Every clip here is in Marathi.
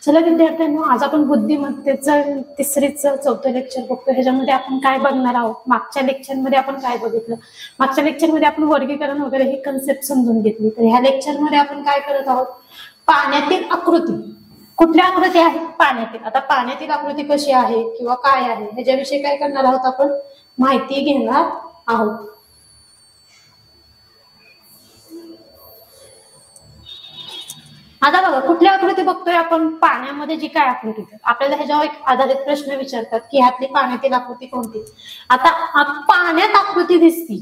चला विद्यार्थ्यांनो, आज आपण बुद्धिमत्तेचं तिसरीचं चौथं लेक्चर बघतो. ह्याच्यामध्ये आपण काय बघणार आहोत? मागच्या लेक्चरमध्ये आपण काय बघितलं? मागच्या लेक्चरमध्ये आपण वर्गीकरण वगैरे ही कन्सेप्ट समजून घेतली. तर ह्या लेक्चरमध्ये आपण काय करत आहोत? पाण्यातील आकृती. कुठल्या आकृती आहेत? पाण्यातील. आता पाण्यातील आकृती कशी आहे किंवा काय आहे ह्याच्याविषयी काय करणार आहोत? आपण माहिती घेणार आहोत. आता बघा, कुठली आकृती बघतोय आपण? पाण्यामध्ये जी काय आकृती, आपल्याला ह्याच्यावर एक आधारित प्रश्न विचारतात की ह्यातली पाण्यातील आकृती कोणती. आता पाण्यात आकृती दिसती,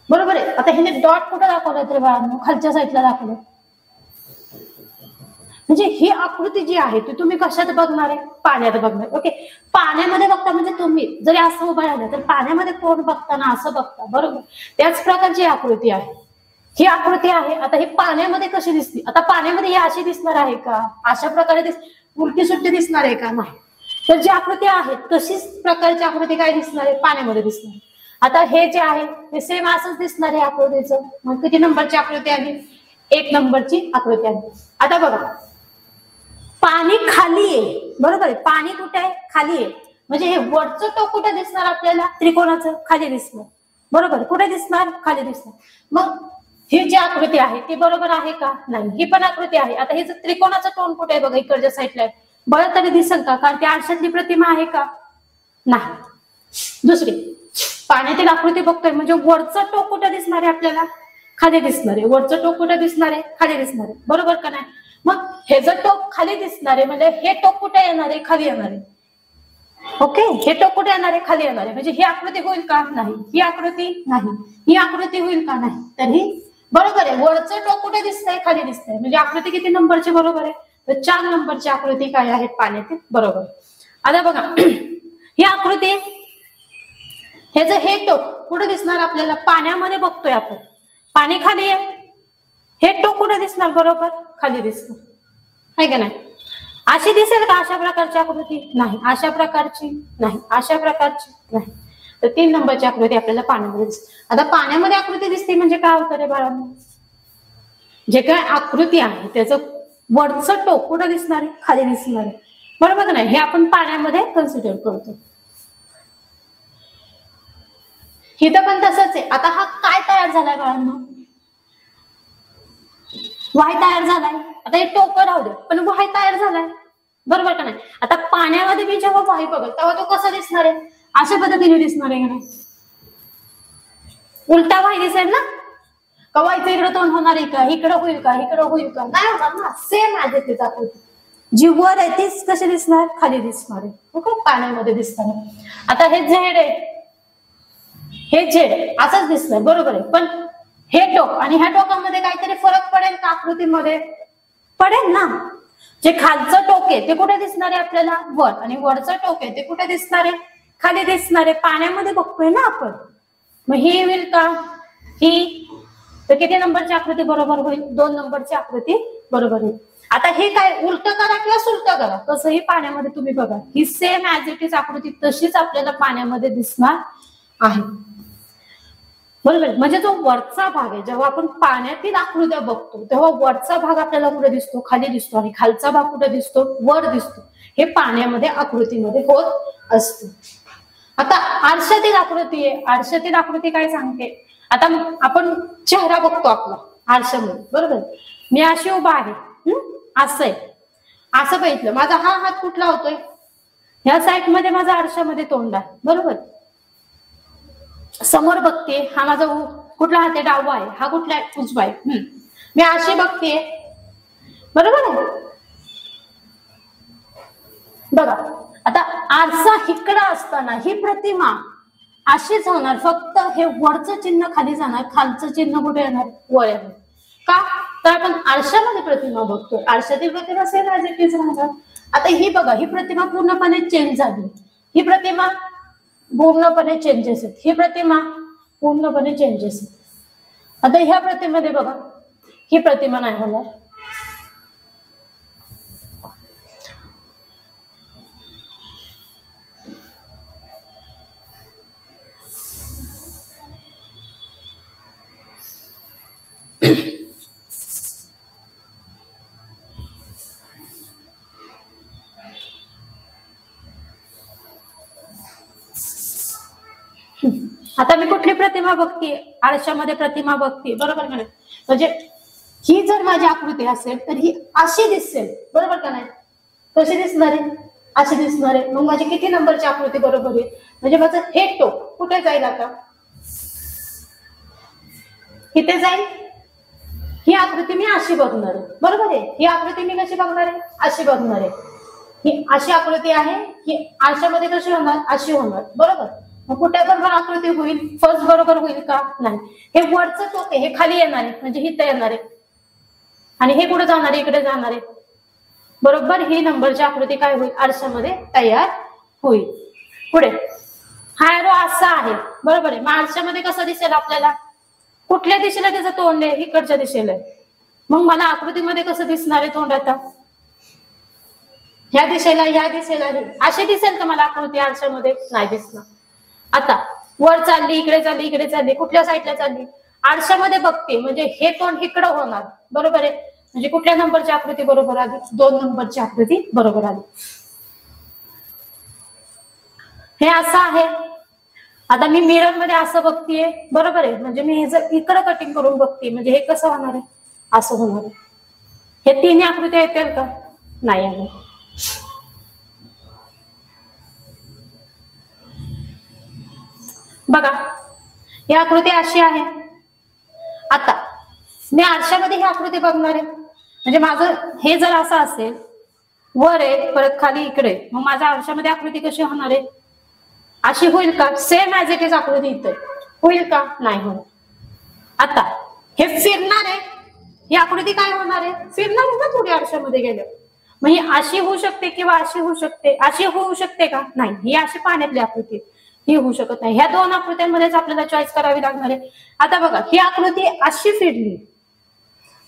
बरोबर आहे. आता हिने डॉट कुठे दाखवलं तर बाळांनो? खालच्या साईडला दाखवलं. म्हणजे ही आकृती जी आहे ती तुम्ही कशात बघणार आहे? पाण्यात बघणार. ओके, पाण्यामध्ये बघता म्हणजे तुम्ही जरी असं उभं राहिलं तर पाण्यामध्ये कोण बघताना असं बघता, बरोबर. त्याच प्रकारची आकृती आहे ही. आकृती आहे. आता ही पाण्यामध्ये कशी दिसते? आता पाण्यामध्ये ही अशी दिसणार आहे का? अशा प्रकारे उलटी सुट्टी दिसणार आहे का? नाही. तर जी आकृती आहे तशीच प्रकारची आकृती काय दिसणार आहे? पाण्यामध्ये दिसणार. आता हे जे आहे ते सेम असंच दिसणार आहे आकृतीचं. मग किती नंबरची आकृती आली? 1 नंबरची आकृती आली. आता बघा, पाणी खाली आहे, बरोबर आहे. पाणी कुठे आहे? खाली आहे. म्हणजे हे वरचं टोक कुठे दिसणार आपल्याला? त्रिकोणाचं खाली दिसणार, बरोबर. कुठे दिसणार? खाली दिसणार. मग ही जी आकृती आहे ती बरोबर आहे का? नाही. ही पण आकृती आहे. आता हे त्रिकोणाचं टोन कुठे आहे? बघा, इकडच्या साईडला आहे. बरं, तरी दिसेल का? कारण ती आरशातली प्रतिमा आहे का? नाही. दुसरी पाण्यातील आकृती बघतोय म्हणजे वरचं टोक कुठे दिसणार आहे आपल्याला? खाली दिसणार आहे. वरचं टोक कुठे दिसणार आहे? खाली दिसणार आहे, बरोबर का नाही? मग हे जर टोक खाली दिसणार आहे म्हणजे हे टोक कुठे येणार आहे? खाली येणार आहे. ओके, हे टोक कुठे येणार आहे? खाली येणार आहे. म्हणजे ही आकृती होईल का? नाही. ही आकृती नाही. ही आकृती होईल का? नाही. तर ही बरोबर आहे. वरचं टोक कुठे दिसतंय? खाली दिसतंय. म्हणजे आकृती किती नंबरची बरोबर आहे? तर 4 नंबरची आकृती काय आहे? पाण्यातील, बरोबर. आता बघा, ही आकृती, हे टोक कुठे दिसणार आपल्याला? पाण्यामध्ये बघतोय आपण. पाणी खाली आहे. हे टोक कुठे दिसणार? बरोबर खाली दिसणार, आहे का नाही? अशी दिसेल का अशा प्रकारची आकृती? नाही. अशा प्रकारची नाही. अशा प्रकारची नाही. तर 3 नंबरची आकृती आपल्याला पाण्यामध्ये दिसते. आता पाण्यामध्ये आकृती दिसते म्हणजे काय होतं रे बाळांनो? जे काय आकृती आहे त्याचं वरचं टोक कुठं दिसणार आहे? खाली दिसणार आहे, बरोबर नाही? हे आपण पाण्यामध्ये कन्सिडर करतो. इथं पण तसंच आहे. आता हा काय तयार झालाय बाळांनो? वाय तयार झालाय. आता हे टोक राहू दे, पण वाय तयार झालाय, बरोबर का नाही? आता पाण्यामध्ये मी जेव्हा वाय बघल तेव्हा तो कसा दिसणार आहे? अशा पद्धतीने दिसणार आहे का नाही? उलटा वाय दिसेल ना? का वायचं इकडे तोंड होणार आहे का? इकडं होईल का? इकडं होईल का? नाही होणार ना. सेम आहे तिचा आकृती. जी वर आहे तीच कशी दिसणार? खाली दिसणार आहे. ओके, पाण्यामध्ये दिसणार. आता हे झेड आहे, हे झेड असंच दिसणार, बरोबर आहे. पण हे टोक आणि ह्या टोकामध्ये काहीतरी फरक पडेल का? आकृतीमध्ये पडेल ना. जे खालचं टोक आहे ते कुठे दिसणार आहे आपल्याला? वर. आणि वरचं टोक आहे ते कुठे दिसणार आहे? खाली दिसणार आहे. पाण्यामध्ये बघतोय ना आपण. मग ही होईल का? ही. तर किती नंबरची आकृती बरोबर होईल? 2 नंबरची आकृती बरोबर होईल. आता हे काय उलट करा किंवा सुलट करा, तसंही पाण्यामध्ये तुम्ही बघा, ही सेम ऍज इट इज आकृती तशीच आपल्याला पाण्यामध्ये दिसणार आहे, बरोबर. म्हणजे जो वरचा भाग आहे, जेव्हा आपण पाण्यातील आकृत्या बघतो तेव्हा वरचा भाग आपल्याला कुठे दिसतो? खाली दिसतो. आणि खालचा भाग कुठे दिसतो? वर दिसतो. हे पाण्यामध्ये आकृतीमध्ये होत असते. आता आरशातील आकृती आहे. आरशातील आकृती काय सांगते? आता आपण चेहरा बघतो आपला आरशामध्ये, बरोबर. मी अशी उभा आहे, असं आहे, असं बघितलं. माझा हा हात कुठला होतोय? ह्या साईड मध्ये माझा आरशामध्ये तोंड आहे, बरोबर. समोर बघते, हा माझा कुठला हात आहे? डावा आहे. हा कुठला आहे? उजवा आहे. मी अशी बघते, बरोबर आहे. बघा, आता आरसा इकडं असताना ही प्रतिमा अशीच होणार, फक्त हे वरचं चिन्ह खाली जाणार, खालचं चिन्ह कुठे येणार? वर येणार. का? तर आपण आरशामध्ये प्रतिमा बघतोय. आरशातील प्रतिमा सेम ऍज इट इज राहणार. आता ही बघा, ही प्रतिमा पूर्णपणे चेंज झाली. ही प्रतिमा पूर्णपणे चेंजेस आहेत. ही प्रतिमा पूर्णपणे चेंजेस आहेत. आता ह्या प्रतिमेमध्ये बघा, ही प्रतिमा नाही होणार. आता मी कुठली प्रतिमा बघते? आरशामध्ये प्रतिमा बघते, बरोबर का नाही? म्हणजे ही जर माझी आकृती असेल तर ही अशी दिसेल, बरोबर का नाही? कशी दिसणार आहे? अशी दिसणार आहे. मग माझी किती नंबरची आकृती बरोबर आहे? म्हणजे माझं हे टोक कुठे जाईल? आता इथे जाईल. ही आकृती मी अशी बघणार आहे, बरोबर आहे? ही आकृती मी कशी बघणार आहे? अशी बघणार आहे. ही अशी आकृती आहे, ही आरशामध्ये कशी होणार? अशी होणार, बरोबर? मग कुठे बरोबर आकृती होईल? फर्स्ट बरोबर होईल का? नाही. हे वरचं टोक आहे, हे खाली येणार आहे, म्हणजे इथे येणार आहे. आणि हे कुठे जाणार आहे? इकडे जाणार आहे, बरोबर? ही नंबरची आकृती काय होईल? आरशामध्ये तयार होईल. पुढे हा एरो असा आहे, बरोबर आहे? मग आरशामध्ये कसं दिसेल आपल्याला? कुठल्या दिशेला त्याचं तोंड आहे? इकडच्या दिशेला आहे. मग मला आकृतीमध्ये कसं दिसणार आहे तोंड? आता ह्या दिशेला, ह्या दिशेला अशी दिसेल का मला आकृती आरशामध्ये? नाही दिसणार. आता वर चालली, इकडे चालली, इकडे चालली, कुठल्या साईडला चालली? आरशामध्ये बघते म्हणजे हे तोंड इकडं होणार, बरोबर आहे? म्हणजे कुठल्या नंबरची आकृती बरोबर आली? 2 नंबरची आकृती बरोबर आली. हे असं आहे. आता मी मिरर मध्ये असं बघतीये, बरोबर आहे? म्हणजे मी हे जर इकडं कटिंग करून बघते म्हणजे हे कसं होणार आहे? असं होणार आहे. हे 3 आकृत्या येतील का? नाही आले. बघा ही आकृती अशी आहे. आता मी आरशामध्ये ही आकृती बघणार आहे म्हणजे माझं हे जर असं असेल, वर आहे परत खाली इकडे, मग माझ्या आरशामध्ये आकृती कशी होणार आहे? अशी होईल का? सेम ऍज इट इज आकृती इथे होईल का? नाही होणार. आता हे फिरणार आहे, ही आकृती काय होणार आहे? फिरणार आहे ना थोडी आरशामध्ये गेलं. मग ही अशी होऊ शकते किंवा अशी होऊ शकते. अशी होऊ शकते का? नाही. ही अशी पाण्यातली आकृती, ही होऊ शकत नाही. ह्या 2 आकृत्यांमध्येच आपल्याला चॉईस करावी लागणार आहे. आता बघा ही आकृती अशी फिरली,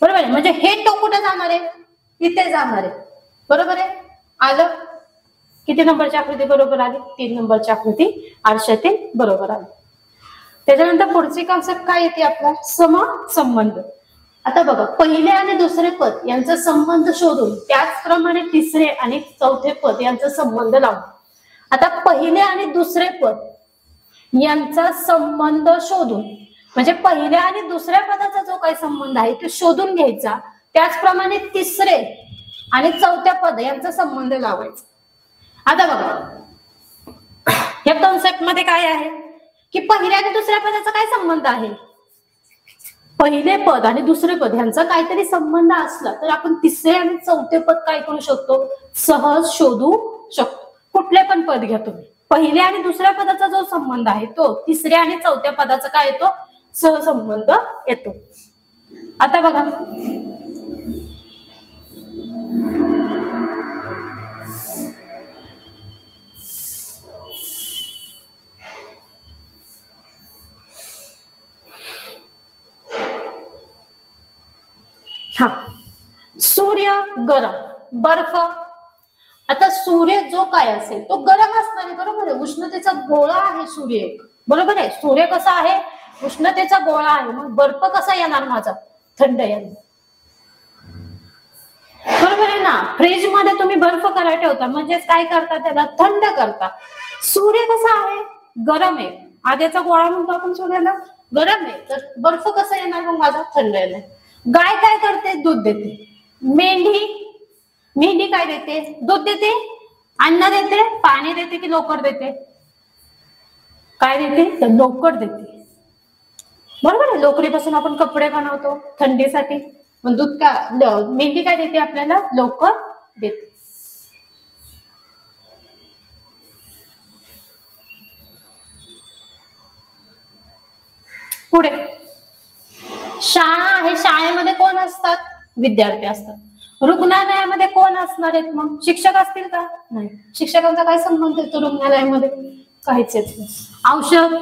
बरोबर आहे? म्हणजे हे टोक कुठे जाणार आहे? इथे जाणार आहे, बरोबर आहे? आलं. किती नंबरची आकृती बरोबर आली? 3 नंबरची आकृती आरशातील बरोबर आली. त्याच्यानंतर पुढची कॉन्सेप्ट काय येते आपला? समसंबंध. आता बघा पहिले आणि दुसरे पद यांचा संबंध शोधून त्याचप्रमाणे तिसरे आणि चौथे पद यांचा संबंध लावून. आता पहिले आणि दुसरे पद यांचा संबंध शोधून म्हणजे पहिल्या आणि दुसऱ्या पदाचा जो काही संबंध आहे तो शोधून घ्यायचा. त्याचप्रमाणे तिसरे आणि चौथ्या पद यांचा संबंध लावायचा. आता बघा या कॉन्सेप्ट मध्ये काय आहे की पहिल्या आणि दुसऱ्या पदाचा काय संबंध आहे? पहिले पद आणि दुसरे पद यांचा काहीतरी संबंध असला तर आपण तिसरे आणि चौथे पद काय करू शकतो? सहज शोधू शकतो. कुठले पण पद घ्या तुम्ही, पहिल्या आणि दुसऱ्या पदाचा जो संबंध आहे तो तिसऱ्या आणि चौथ्या पदाचा काय येतो? सहसंबंध येतो. आता बघा हा सूर्य गरम, बर्फ. आता सूर्य जो काय असेल तो गरम असणार आहे, बरोबर आहे? उष्णतेचा गोळा आहे सूर्य, बरोबर आहे? सूर्य कसा आहे? उष्णतेचा गोळा आहे. मग बर्फ कसा येणार माझा? थंड येणार, बरोबर आहे ना? फ्रीज मध्ये तुम्ही बर्फ करायला ठेवता म्हणजेच काय करता? त्याला थंड करता. सूर्य कसा आहे? गरम आहे. आधीचा गोळा म्हणतो आपण सूर्याला, गरम आहे. तर बर्फ कसा येणार मग माझा? थंड येणार. गाय काय करते? दूध देते. मेंढी काय देते? दूध देते, अन्न देते, पाणी देते की लोकर देते? काय देते? तर लोकर देते, बरोबर आहे? लोकरीपासून आपण कपडे बनवतो थंडीसाठी. मग दूध का मेंढी काय देते आपल्याला? लोकर देते. पुढे शाळा आहे. शाळेमध्ये कोण असतात? विद्यार्थी असतात. रुग्णालयामध्ये कोण असणार आहेत? मग शिक्षक असतील का? नाही. शिक्षकांचा काय संबंध येतो रुग्णालयामध्ये? काहीच येत नाही. औषध,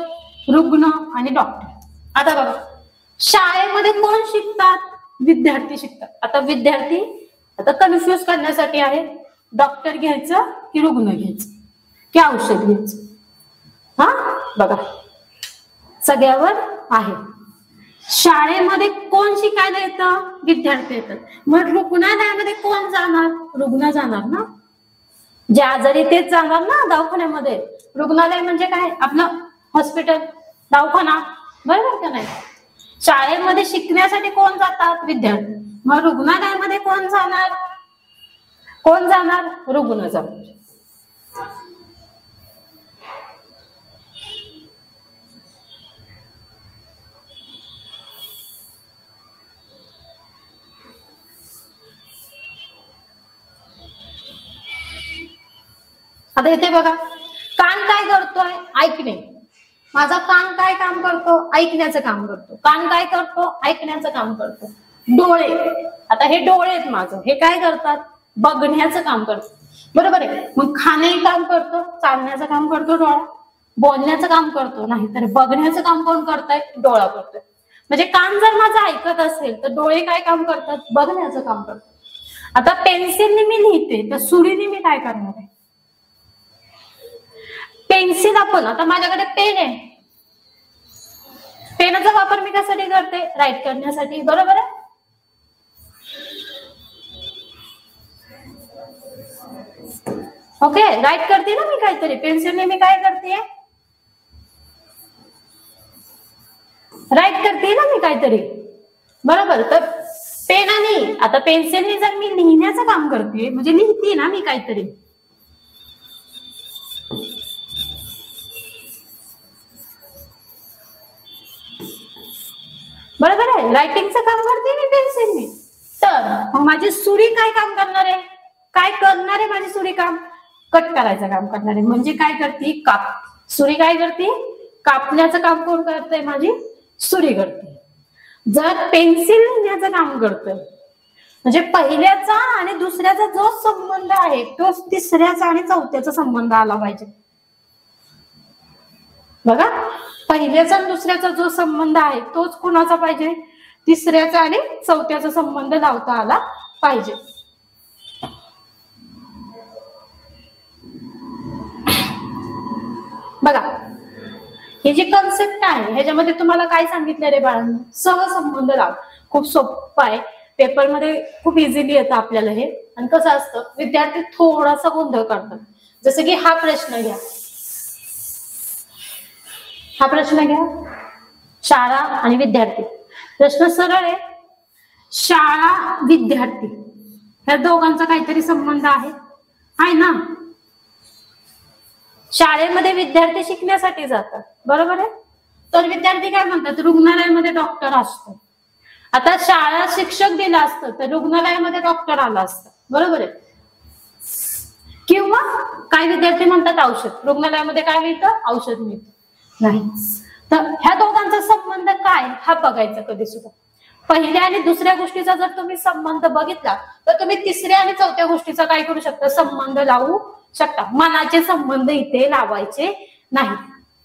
रुग्ण आणि डॉक्टर. आता बघा शाळेमध्ये कोण शिकतात? विद्यार्थी शिकतात. आता विद्यार्थी आता कन्फ्युज करण्यासाठी आहे, डॉक्टर घ्यायचं की रुग्ण घ्यायचं की औषध घ्यायचं? हा बघा सगळ्यावर आहे. शाळेमध्ये कोण शिकायला येतं? विद्यार्थी येतात. मग रुग्णालयामध्ये कोण जाणार? रुग्ण जाणार ना. जे आजारी तेच जाणार ना दवाखान्यामध्ये. रुग्णालय म्हणजे काय? आपलं हॉस्पिटल, दवाखाना, बरोबर का नाही? शाळेमध्ये शिकण्यासाठी कोण जातात? विद्यार्थी. मग रुग्णालयामध्ये कोण जाणार? कोण जाणार? रुग्ण जाणार. आता इथे बघा, कान काय करतोय? ऐकणे. माझा कान काय काम करतो? ऐकण्याचं काम करतो. कान काय करतो? ऐकण्याचं काम करतो. डोळे, आता हे डोळे आहेत माझं, हे काय करतात? बघण्याचं काम करतात, बरोबर आहे. मग खाणंही काम करतो, चालण्याचं काम करतो डोळा, बोलण्याचं काम करतो नाही, तर बघण्याचं काम कोण करतंय? डोळा करतोय. म्हणजे कान जर माझं ऐकत असेल तर डोळे काय काम करतात? बघण्याचं काम करतात. आता पेन्सिलने मी लिहिते, तर सुरीने मी काय करणार आहे? पेन्सिल आपण, आता माझ्याकडे पेन आहे, पेनाचा वापर मी कशासाठी करते? राईट करण्यासाठी, बरोबर आहे. ओके, राईट करते ना मी काहीतरी, पेन्सिलने मी काय करते? राईट करते ना मी काहीतरी, बरोबर. तर पेनाने, आता पेन्सिलने जर मी लिहिण्याचं काम करते, म्हणजे लिहिते ना मी काहीतरी, बरोबर आहे. रायटिंगचं काम करते मी पेन्सिलने. तर मग माझी सुरी काय काम करणार आहे? काय करणार आहे माझी सुरी? काम कट करायचं काम करणार आहे. म्हणजे काय करते? काप. सुरी काय करते? कापण्याचं काम कोण करतंय? माझी सुरी करते. जर पेन्सिल लिहिण्याचं काम करतोय, म्हणजे पहिल्याचा आणि दुसऱ्याचा जो संबंध आहे तोच तिसऱ्याचा आणि चौथ्याचा संबंध आला पाहिजे. बघा, पहिल्याचा आणि दुसऱ्याचा जो संबंध आहे तोच कोणाचा पाहिजे? तिसऱ्याचा आणि चौथ्याचा संबंध लावता आला पाहिजे. बघा, ही जी कन्सेप्ट आहे ह्याच्यामध्ये तुम्हाला काय सांगितलं रे बाळांनो? सहसंबंध लाव. खूप सोपं आहे, पेपरमध्ये खूप इझिली येतं आपल्याला हे. आणि कसं असतं, विद्यार्थी थोडासा गोंधळ करतात. जसं की हा प्रश्न घ्या, हा प्रश्न घ्या, शाळा आणि विद्यार्थी. प्रश्न सरळ आहे, शाळा विद्यार्थी ह्या दोघांचा काहीतरी संबंध आहे ना? शाळेमध्ये विद्यार्थी शिकण्यासाठी जातात, बरोबर आहे. तर विद्यार्थी काय म्हणतात? रुग्णालयामध्ये डॉक्टर असतो. आता शाळा शिक्षक दिला असतं तर रुग्णालयामध्ये डॉक्टर आला असतं, बरोबर आहे. किंवा काय विद्यार्थी म्हणतात औषध, रुग्णालयामध्ये काय मिळतं? औषध मिळतं नाही. तर ह्या दोघांचा संबंध काय हा बघायचा कधी सुद्धा. पहिल्या आणि दुसऱ्या गोष्टीचा जर तुम्ही संबंध बघितला तर तुम्ही तिसऱ्या आणि चौथ्या गोष्टीचा काय करू शकता? संबंध लावू शकता. मनाचे संबंध इथे लावायचे नाही,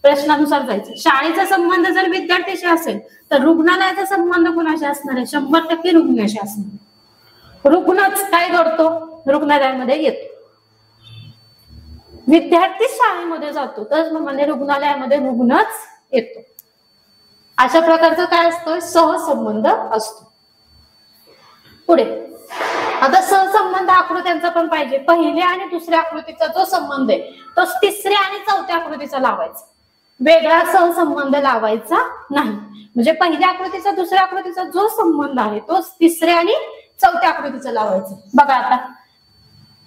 प्रश्नानुसार जायचं. शाळेचा संबंध जर विद्यार्थ्याशी असेल तर रुग्णालयाचा संबंध कोणाशी असणार आहे? 100% रुग्णाशी असणार. रुग्णच काय करतो? रुग्णालयामध्ये येतो. विद्यार्थी शाळेमध्ये जातो तर म्हणजे रुग्णालयामध्ये रुग्णच येतो. अशा प्रकारचं काय असतं? सहसंबंध असतो. पुढे आता सहसंबंध आकृत्यांचा पण पाहिजे. पहिल्या आणि दुसऱ्या आकृतीचा जो संबंध आहे तो तिसऱ्या आणि चौथ्या आकृतीचा लावायचा, वेगळा सहसंबंध लावायचा नाही. म्हणजे पहिल्या आकृतीचा दुसऱ्या आकृतीचा जो संबंध आहे तो तिसऱ्या आणि चौथ्या आकृतीचा लावायचा. बघा, आता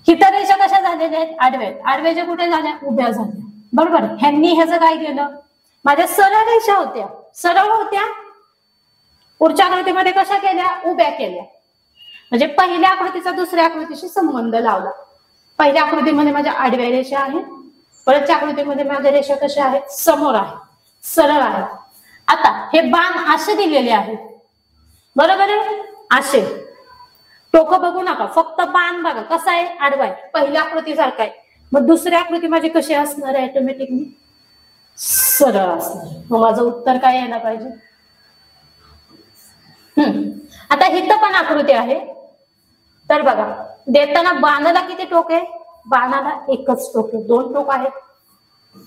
हिथं रेषा कशा झालेल्या आहेत? आडव्या. आडव्याच्या कुठे झाल्या? उभ्या झाल्या, बरोबर. ह्यांनी ह्याचं काय केलं? माझ्या सरळ रेषा होत्या, सरळ होत्या, पुढच्या आकृतीमध्ये कशा केल्या? उभ्या केल्या. म्हणजे पहिल्या आकृतीचा दुसऱ्या आकृतीशी संबंध लावला. पहिल्या आकृतीमध्ये माझ्या आडव्या रेषा आहेत, परतच्या आकृतीमध्ये माझ्या रेषा कशा आहेत? समोर आहेत, सरळ आहेत. आता हे बाण असे दिलेले आहेत, बरोबर आहे. असे टोकं बघू नका, फक्त बाण बघा कसा आहे? आडवा आहे, पहिल्या आकृतीसारखा आहे. मग दुसऱ्या आकृती माझी कशी असणार आहे? ऑटोमॅटिकली सरळ असणार. मग माझं उत्तर काय यायला पाहिजे? आता इथं पण आकृती आहे, तर बघा देताना बाणाला किती टोक आहे? बाणाला एकच टोक आहे, 2 टोक आहेत.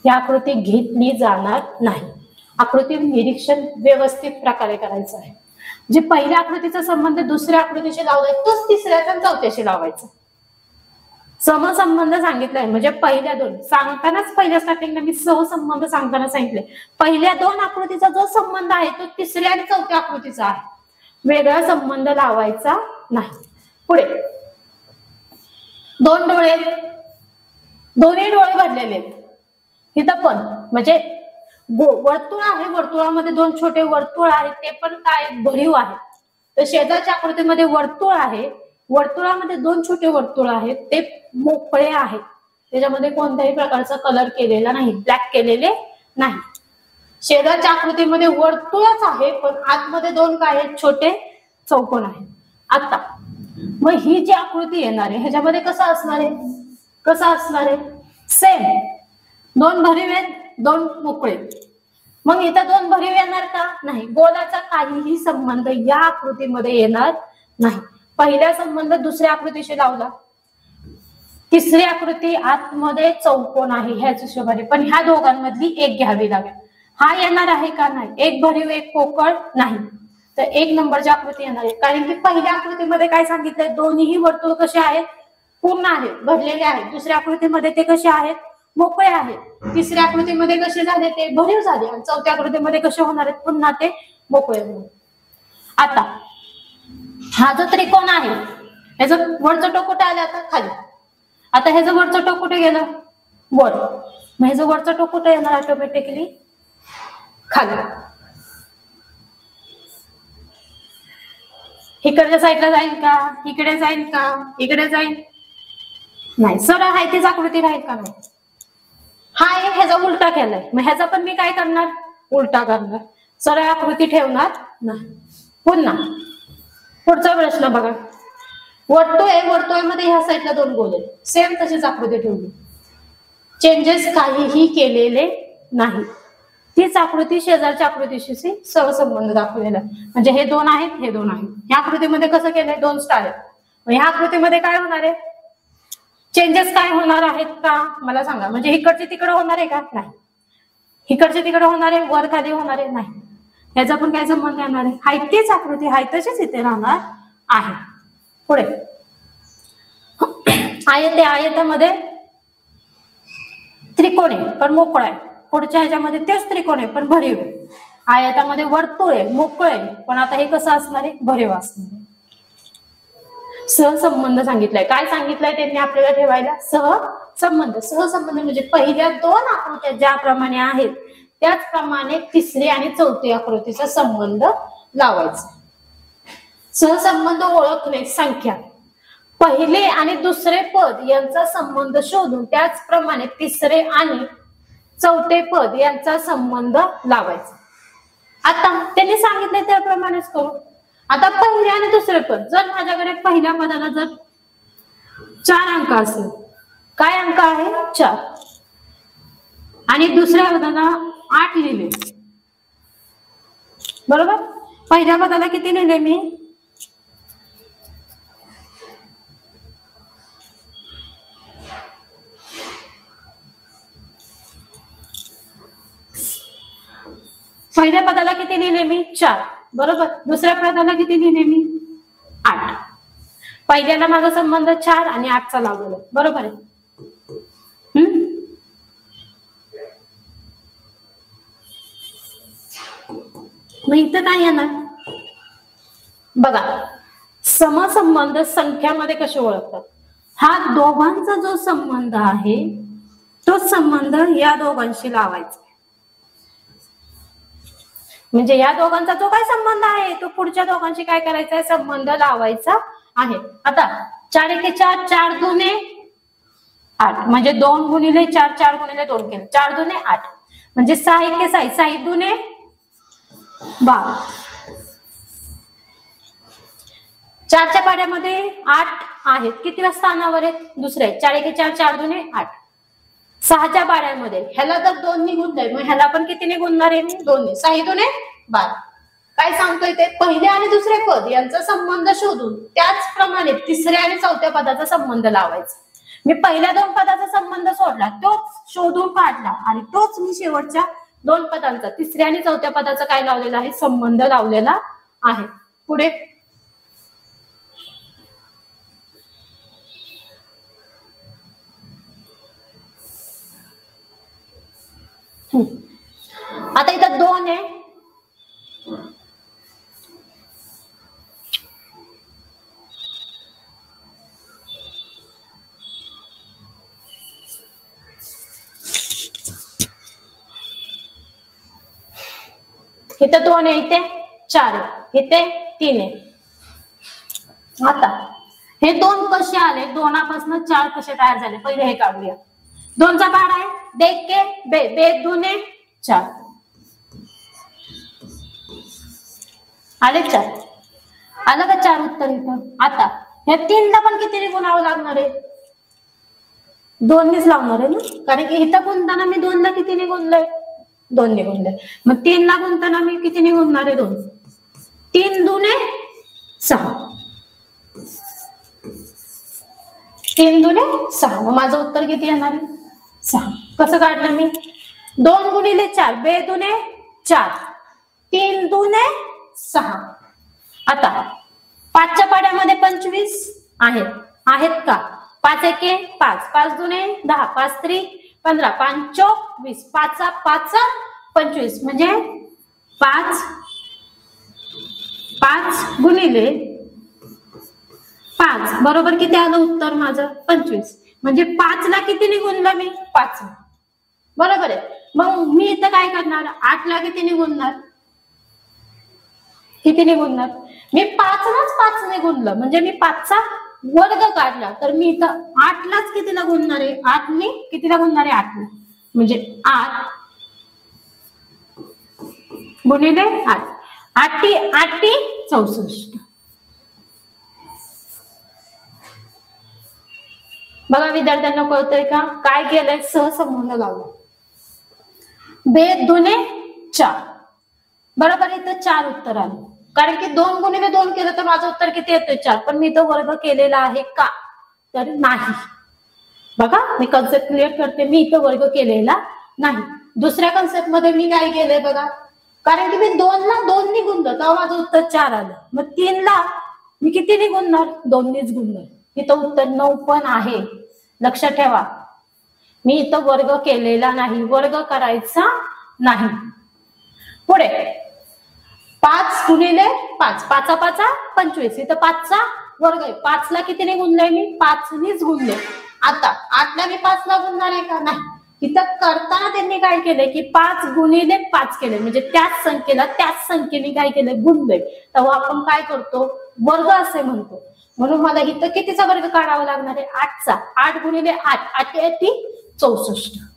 ही आकृती घेतली जाणार नाही. आकृती निरीक्षण व्यवस्थित प्रकारे करायचं आहे. जे पहिल्या आकृतीचा संबंध दुसऱ्या आकृतीशी लावलाय तोच तिसऱ्या आणि चौथ्याशी लावायचा. समसंबंध सांगितलाय म्हणजे पहिल्या दोन सांगतानाच पहिल्या स्टार्टिंगला मी सहसंबंध सांगताना सांगितले पहिल्या दोन आकृतीचा जो संबंध आहे तो तिसऱ्या आणि चौथ्या आकृतीचा आहे वेगळा संबंध लावायचा नाही. पुढे दोन डोळे दोन्ही डोळे भरलेले आहेत इथं पण म्हणजे वर्तुळ आहे वर्तुळामध्ये दोन छोटे वर्तुळ आहेत ते पण काय भरीव आहे. तर शेजारच्या आकृतीमध्ये वर्तुळ आहे वर्तुळामध्ये दोन छोटे वर्तुळ आहेत ते मोकळे आहेत त्याच्यामध्ये कोणत्याही प्रकारचा कलर केलेला नाही ब्लॅक केलेले नाही. शेजारच्या आकृतीमध्ये वर्तुळच आहे पण आतमध्ये दोन काय आहेत छोटे चौकोन आहेत. आता मग ही जी आकृती येणार आहे ह्याच्यामध्ये कसं असणार आहे सेम दोन भरीव आहेत दोन मोकळे. मग इथं दोन भरीव येणार का नाही गोलाचा काहीही संबंध या आकृतीमध्ये येणार नाही. पहिला संबंध दुसऱ्या आकृतीशी लावला तिसरी आकृती आतमध्ये चौकोन आहे ह्याच हिशोबाने पण ह्या दोघांमधली एक घ्यावी लागेल. हा येणार आहे का नाही एक भरीव एक पोकळ नाही तर एक नंबरची आकृती येणार आहे कारण की पहिल्या आकृतीमध्ये काय सांगितलंय दोन्हीही वर्तुळ कसे आहेत पूर्ण आहेत भरलेले आहेत. दुसऱ्या आकृतीमध्ये ते कसे आहेत मोकळे आहेत. तिसऱ्या आकृतीमध्ये कसे झाले ते भरीव झाले आणि चौथ्या आकृतीमध्ये कसे होणार आहेत पुन्हा ते मोकळे होणार. आता हा जो त्रिकोण आहे ह्याचं वरचं टोक कुठे आलं आता खाली. आता ह्याचं वरचं टोक कुठे गेलं वर मग ह्याचं वरचं टोक कुठे येणार ऑटोमॅटिकली खाली. इकडच्या साईडला जाईल का इकडे जाईल का इकडे जाईल नाही सरळ आहे तीच आकृती राहील का नाही. हा एक ह्याचा उलटा केलाय मग ह्याचा पण मी काय करणार उलटा करणार सरळ आकृती ठेवणार नाही. पुन्हा पुढचा प्रश्न बघा वर्तुळामध्ये ह्या साईडला दोन गोल आहेत सेम तशीच आकृती ठेवली चेंजेस काहीही केलेले नाही. तीच आकृती शेजारच्या आकृतीशी सहसंबंध दाखवलेला म्हणजे हे दोन आहेत हे दोन आहेत. ह्या आकृतीमध्ये कसं केलंय दोन स्टार आहेत मग ह्या आकृतीमध्ये काय होणार आहे चेंजेस काय होणार आहेत का मला सांगा म्हणजे इकडचे तिकडे होणार आहे का नाही इकडचे तिकडे होणार आहे वर खाली होणार आहे नाही. याचा पण काय संबंध येणार आहे हाय तीच आकृती हाय तशीच इथे राहणार आहे. पुढे आयत आहे आयतामध्ये त्रिकोण आहे पण मोकळा आहे. पुढच्या ह्याच्यामध्ये तेच त्रिकोण आहे पण भरीव आहे. आयतामध्ये वर्तुळ आहे मोकळ आहे पण आता हे कसं असणार आहे भरीव असणार आहे. सहसंबंध सांगितलाय काय सांगितलंय त्यांनी आपल्याला ठेवायला सहसंबंध म्हणजे पहिल्या दोन आकृत्या ज्याप्रमाणे आहेत त्याचप्रमाणे तिसरी आणि चौथी आकृतीचा संबंध लावायचा. सहसंबंध ओळखणे संख्या पहिले आणि दुसरे पद यांचा संबंध शोधून त्याचप्रमाणे तिसरे आणि चौथे पद यांचा संबंध लावायचा. आता त्यांनी सांगितले त्याप्रमाणेच करू. आता पहिले आणि दुसरे पद जर माझ्याकडे पहिल्या पदाला जर 4 अंक असेल काय अंक आहे 4 आणि दुसऱ्या पदाला 8 लिहिले बरोबर. पहिल्या पदाला किती लिहिले मी पहिल्या पदाला किती लिहिले मी 4 बरोबर. दुसऱ्या पदाला किती लिहिले मी 8. पहिल्याला माझा संबंध 4 आणि 8 चा लावलेला बरोबर आहे. मग इथं काय येणार बघा समसंबंध संख्यामध्ये कसे ओळखतात. हा दोघांचा जो संबंध आहे तो संबंध या दोघांशी लावायचा म्हणजे या दोघांचा जो काय संबंध आहे तो पुढच्या दोघांशी काय करायचा आहे संबंध लावायचा आहे. आता 4 एके 4 4 दुने 8 म्हणजे 2 गुणिले 4 4 गुणिले 2 केले 4 दुने 8 म्हणजे 6 एके 6 6 दुने 12. 4 च्या पाड्यामध्ये 8 आहेत किती स्थानावर आहेत दुसरे 4 एके 4 4 दुने 8. 6 च्या पाड्यामध्ये ह्याला जर 2 निघून जाईल मग ह्याला पण किती निघूनणार आहे मी 2 ने 6 दुने 12. काय सांगतोय ते पहिले आणि दुसरे पद यांचा संबंध शोधून त्याचप्रमाणे तिसऱ्या आणि चौथ्या पदाचा संबंध लावायचा. मी पहिल्या 2 पदाचा संबंध सोडला तोच शोधून काढला आणि तोच मी शेवटच्या 2 पदांचा तिसऱ्या आणि चौथ्या पदाचा काय लावलेला आहे संबंध लावलेला आहे. पुढे आता इथं 2 आहे, इथं 2 आहे, इथे 4 आहे, इथे 3 आहे. आता हे 2 कसे आले, 2पासून 4 कसे तयार झाले पहिले हे काढूया. 2चा पाढा आहे, देख के बे, बे 2 4 आले 4. आलं का 4 उत्तर इथं. आता ह्या 3ला पण किती गुणावं लागणार आहे, 2नीच लावणार आहे ना, कारण की इथं गुणताना मी 2ला किती गुणलंय, 2ने गुणलंय. मग 3ला गुणताना मी किती गुणणार आहे, 2. 3 2 6, 3 2 6. मग माझं उत्तर किती येणार आहे, 6. कसं काढलं मी, 2 गुणिले 4 बे 2 4, 3 2 6. आता 5च्या पाड्यामध्ये 25 आहेत का, 5 1 5, 5 2 10, 5 3 15, 5 4 20, 5 5 25 म्हणजे 5 गुणिले 5 बरोबर किती आलं उत्तर माझं 25. म्हणजे 5ला किती गुणलं मी, 5. बरोबर आहे. मग मी इथं काय करणार, 8ला किती गुणणार, किती गुणणार, मी 5लाच 5ने गुणलं म्हणजे मी 5चा वर्ग काढला, तर मी इथं 8लाच कितीला गुणणार आहे, 8ने कितीला गुणणार आहे, 8ने. म्हणजे 8 गुणिले 8, 8 64. बघा विद्यार्थ्यांना कळतंय का, काय केलंय, सहसंबंध लावला. बे 2 4 बरोबर, इथं 4 उत्तर आलं. कारण की 2 गुणिले 2 केलं तर माझं उत्तर किती येतोय, 4. पण मी तो वर्ग केलेला आहे का, तर नाही. बघा मी कन्सेप्ट क्लिअर करते, मी इथं वर्ग केलेला नाही. दुसऱ्या कन्सेप्ट मध्ये मी काय केलंय बघा, कारण की मी 2ला 2ने गुणलं तेव्हा माझं उत्तर 4 आलं. मग 3ला मी कितीने गुणणार, 2नेच गुणणार. इथं उत्तर 9 पण आहे. लक्षात ठेवा, मी इथं वर्ग केलेला नाही, वर्ग करायचा नाही. पुढे 5 गुणिले 5, 5 5 25, इथं 5चा वर्ग आहे. 5ला कितीने गुणलंय मी, 5नीच गुणले. आता 8ला मी 5ला गुणणार आहे का, नाही. इथं करताना त्यांनी काय केलंय की 5 गुणिले 5 केले, म्हणजे त्याच संख्येने काय केलंय, गुणलंय. तेव्हा आपण काय करतो, वर्ग असे म्हणतो. म्हणून मला इथं कितीचा वर्ग काढावा लागणार आहे, 8चा. 8 गुणिले 8, 8 × 64.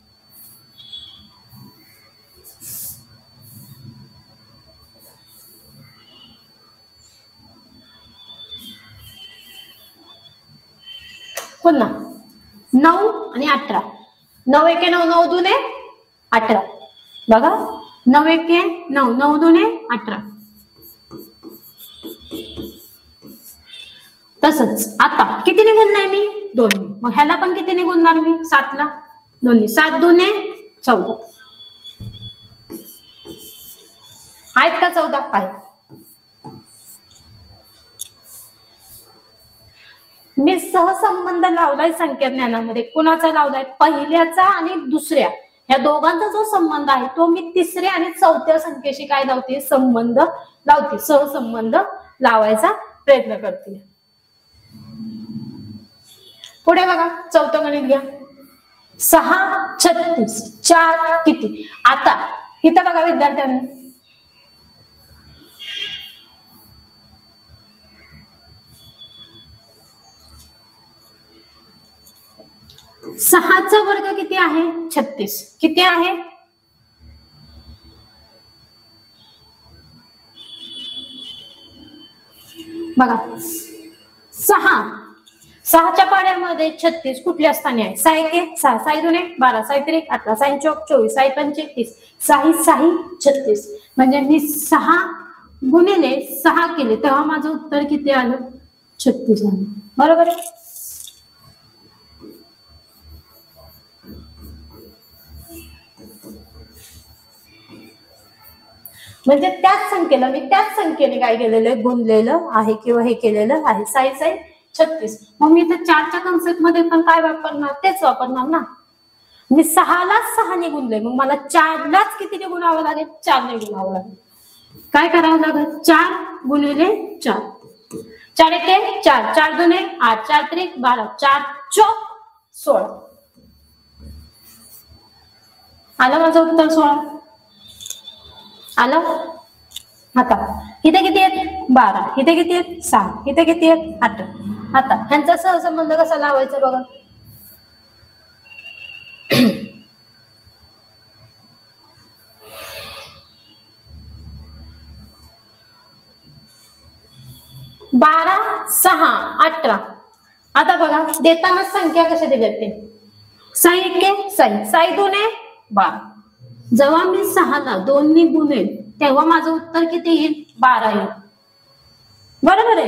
पुन्हा 9 आणि 18, 9 1 9, 9 2 18. बघा 9 1 9, 9 2 18. तसंच आता कितीने गुणणार मी, 2. मग ह्याला पण कितीने गुणणार मी, 7ला 2. 7 2 14. आहेत का 14, आहेत. मी सहसंबंध लावलाय संख्या ज्ञानामध्ये. कुणाचा लावलाय, पहिल्याचा आणि दुसऱ्या, या दोघांचा जो संबंध आहे तो मी तिसऱ्या आणि चौथ्या संख्येशी काय लावते, संबंध लावते, सहसंबंध लावायचा प्रयत्न करते. पुढे बघा, चौथं गणित घ्या. 6 36, 4 किती. आता इथं बघा विद्यार्थ्यांनी, 6चा वर्ग किती आहे, 36. किती आहे, बघा 6च्या पाड्यामध्ये 36 कुठल्या स्थानी आहे, 6 1 6, 6 2 12, 6 3 18, 6 4 24, 6 5 30, 6 6 36. म्हणजे मी 6 गुणिले 6 केले तेव्हा माझं उत्तर किती आलं, 36 आलं. बरोबर आहे. म्हणजे त्याच संख्येला मी त्याच संख्येने काय केलेलं, गुणलेलं आहे किंवा हे केलेलं आहे. 6 6 36. मग मी इथे 4च्या कन्सेप्ट मध्ये पण काय वापरणार, तेच वापरणार ना. मी 6लाच 6ने गुणलंय, मग मला 4लाच कितीने गुणावं लागेल? 4ने गुणावं लागेल. काय करावं लागेल? 4 गुणिले 4. 4 एके 4, 4 दुने 8, 4 त्रिक 12, 4 चौक 16. आलं माझं उत्तर 16. आलं. आता इथे किती आहेत? 12. इथे किती आहेत? 6. इथे किती आहेत? 8. आता ह्यांचा सहसंबंध कसा लावायचा बघा. बारा 6 18. आता बघा देताना संख्या कशा दिल्यात ते. 6 एके 6, 6 दुने 12. जेव्हा मी 6ला 2ने गुणेल तेव्हा माझं उत्तर किती येईल? 12 येईल. बरोबर आहे.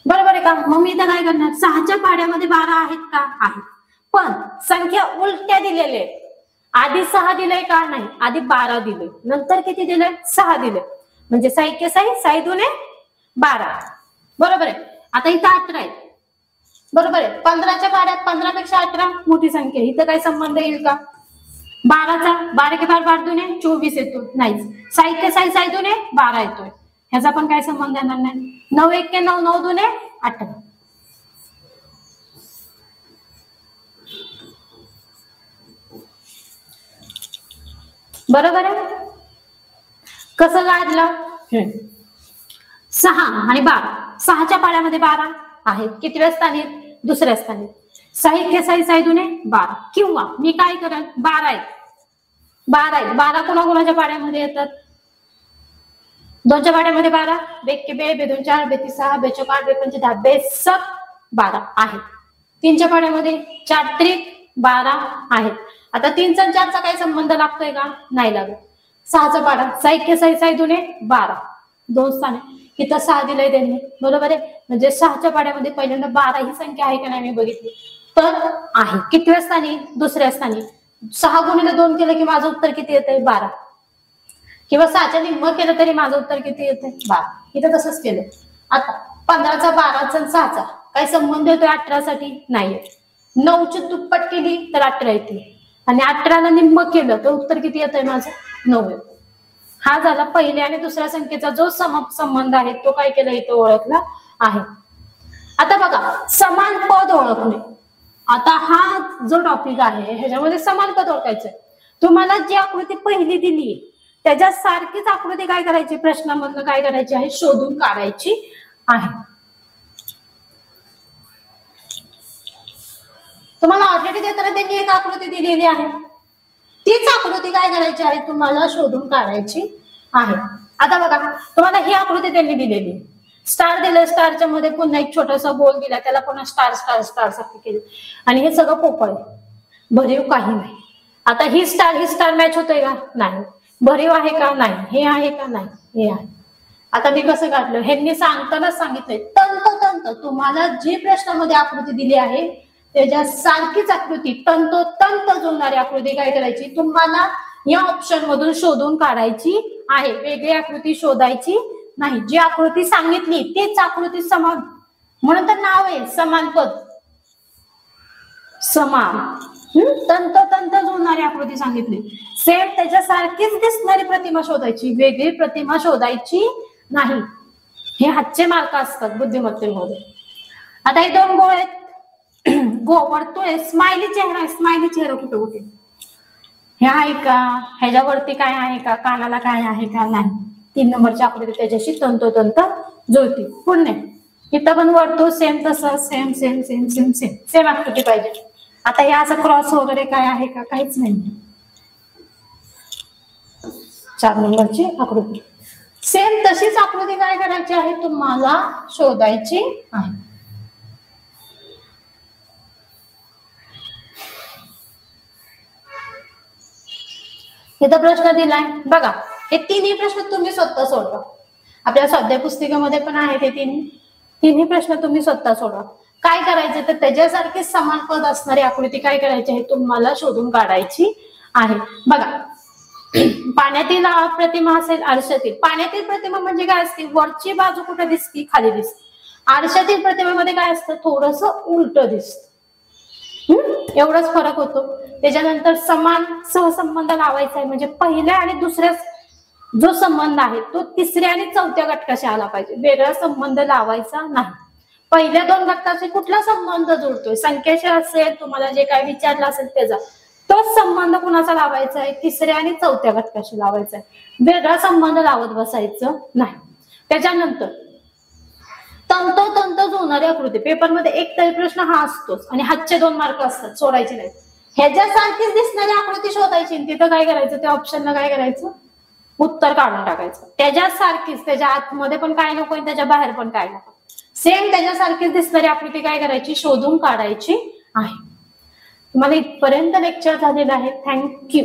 बरोबर आहे का? मग मी इथं काय करणार? 6च्या पाड्यामध्ये 12 आहेत का? आहेत. पण संख्या उलट्या दिलेल्या आहेत. आधी 6 दिलंय का? नाही. आधी 12 दिले, नंतर किती दिलंय? 6 दिले. म्हणजे 6 एके 6, 6 दुने 12. बरोबर आहे. आता इथं 18 आहे. बरोबर आहे. 15च्या पाड्यात 15 पेक्षा 18 मोठी संख्या. इथं काय संबंध येईल का? 12चा 12 के 12 12 दुने 24 येतो. नाही. 6 एके 6, 6 दुने 12 येतोय. ह्याचा पण काय संबंध येणार नाही. 9 एके 9, 9 दुने 18. बरोबर आहे. कसं काढलं? 6 आणि 12. 6च्या पाड्यामध्ये 12 आहेत. कितव्या स्थानी? दुसऱ्या स्थानी. 6 एके 6, 6 दुने 12. किंवा मी काय करेन? 12 आहेत. 12 आहेत. 12 कोणाकोणाच्या पाड्यामध्ये येतात? 2च्या पाड्यामध्ये 12. 1 के 2, 2 4, 2 6, 2 4 8, 2 5 10, 2 12 आहेत. 3च्या पाड्यामध्ये 4 त्रिक 12 आहेत. आता 3चा आणि 4चा काही संबंध लागतोय का? नाही लागत. 6चा पाडा 6 एके 6, 6 दुने 12. 2 स्थाने. इथं 6 दिलंय त्यांनी. बरोबर आहे. म्हणजे 6च्या पाड्यामध्ये पहिल्यांदा 12 ही संख्या आहे का नाही मी बघितली तर आहे. कितव्या स्थानी? दुसऱ्या स्थानी. 6 गुणिले 2 केलं की माझं उत्तर किती येतंय? 12. किंवा 6च्या निम्म केलं तरी माझं उत्तर किती येतंय? 12. इथं तसंच केलं. आता 15चा 12चा आणि 6चा काय संबंध येतोय 18 साठी? नाहीये. 9ची दुप्पट केली तर 18 येते आणि 18ला निम्म केलं तर उत्तर किती येतंय माझं? 9 येतं. हा झाला पहिल्या आणि दुसऱ्या संख्येचा जो संबंध आहे तो काय केला इथे ओळखला आहे. आता बघा समान पद ओळखणे. आता हा जो टॉपिक आहे ह्याच्यामध्ये समान पद ओळखायचंय. तुम्हाला जी आकृती पहिली दिली त्याच्या सारखीच आकृती काय करायची? प्रश्नामधनं काय करायची आहे? शोधून काढायची आहे. तुम्हाला ऑलरेडी देताना त्यांनी एक आकृती दिलेली आहे. तीच आकृती काय करायची आहे? तुम्हाला शोधून काढायची आहे. आता बघा तुम्हाला ही आकृती त्यांनी दिलेली. स्टार दिलं, स्टारच्या मध्ये पुन्हा एक छोटासा गोल दिला, त्याला पुन्हा स्टार स्टार स्टार सारखं केलं आणि हे सगळं पोकळ भरीव काही नाही. आता ही स्टार मॅच होतोय का? नाही. भरीव आहे का? नाही. हे आहे का? नाही. हे आहे. आता मी कसं काढलं? ह्यांनी सांगतानाच सांगितलंय तंतोतंत तुम्हाला जी प्रश्नामध्ये आकृती दिली आहे त्याच्या सारखीच आकृती तंतोतंत जुळणारी आकृती काय करायची? तुम्हाला या ऑप्शन मधून शोधून काढायची आहे. वेगळी आकृती शोधायची नाही. जी आकृती सांगितली तीच आकृती समान, म्हणून तर नाव आहे समान पद. समान तंतोतंत जुळणारी आकृती सांगितली. सेम त्याच्यासारखीच दिसणारी प्रतिमा शोधायची, वेगळी प्रतिमा शोधायची नाही. हे हातचे मार्क असतात बुद्धिमत्तेमध्ये. आता हे 2 गोळ आहेत. वर्तुळ आहे. स्माइली चेहरा आहे. स्माइली चेहरा कुठे कुठे? हे आहे का? ह्याच्यावरती काय आहे का? कानाला काय आहे का? नाही. 3 नंबरची आकृती त्याच्याशी तंतोतंत जुळती. पुन्हा इथं पण वर्तुळ सेम तसं same same same same same same आकृती पाहिजे. आता हे असं क्रॉस वगैरे काय आहे का? काहीच नाही. 4 नंबरची आकृती सेम तशीच आकृती काय करायची आहे? तुम्हाला शोधायची आहे. इथं प्रश्न दिलाय बघा. हे 3ही प्रश्न तुम्ही स्वतः सोडवा. आपल्या स्वाध्याय पुस्तिकेमध्ये पण आहे ते 3ही प्रश्न तुम्ही स्वतः सोडवा. काय करायचं तर त्याच्यासारखी समान पद असणारी आकृती काय करायची आहे? तुम्हाला शोधून काढायची आहे. बघा पाण्यातील प्रतिमा असेल, आरशातील. पाण्यातील प्रतिमा म्हणजे काय असते? वरची बाजू कुठे दिसते? खाली दिसते. आरशातील प्रतिमेमध्ये काय असतं? थोडस उलट दिसत. एवढाच फरक होतो. त्याच्यानंतर समान सहसंबंध लावायचा आहे, म्हणजे पहिल्या आणि दुसऱ्या जो संबंध आहे तो तिसऱ्या आणि चौथ्या घटकाशी आला पाहिजे, वेगळा संबंध लावायचा नाही. पहिल्या दोन घटकाशी कुठला संबंध जुळतोय, संख्येशी असेल, तुम्हाला जे काय विचारलं असेल त्याचा, तोच संबंध कुणाचा लावायचा आहे, तिसऱ्या आणि चौथ्या घटकाशी लावायचा आहे, वेगळा संबंध लावत बसायचं नाही. त्याच्यानंतर तंतोतंत जुळणारी आकृती, पेपरमध्ये एक तरी प्रश्न हा असतोच आणि हातचे 2 मार्क असतात, सोडायचे नाही. ह्याच्यासारखीच दिसणारी आकृती शोधायची, तिथं काय करायचं, त्या ऑप्शनला काय करायचं, उत्तर काढून टाकायचं. त्याच्यासारखीच, त्याच्या आतमध्ये पण काय नको आणि त्याच्या बाहेर पण काय नको, सेम त्याच्यासारखीच दिसणारी आकृती काय करायची, शोधून काढायची आहे. तुम्हाला इथपर्यंत लेक्चर झालेलं आहे. थँक्यू.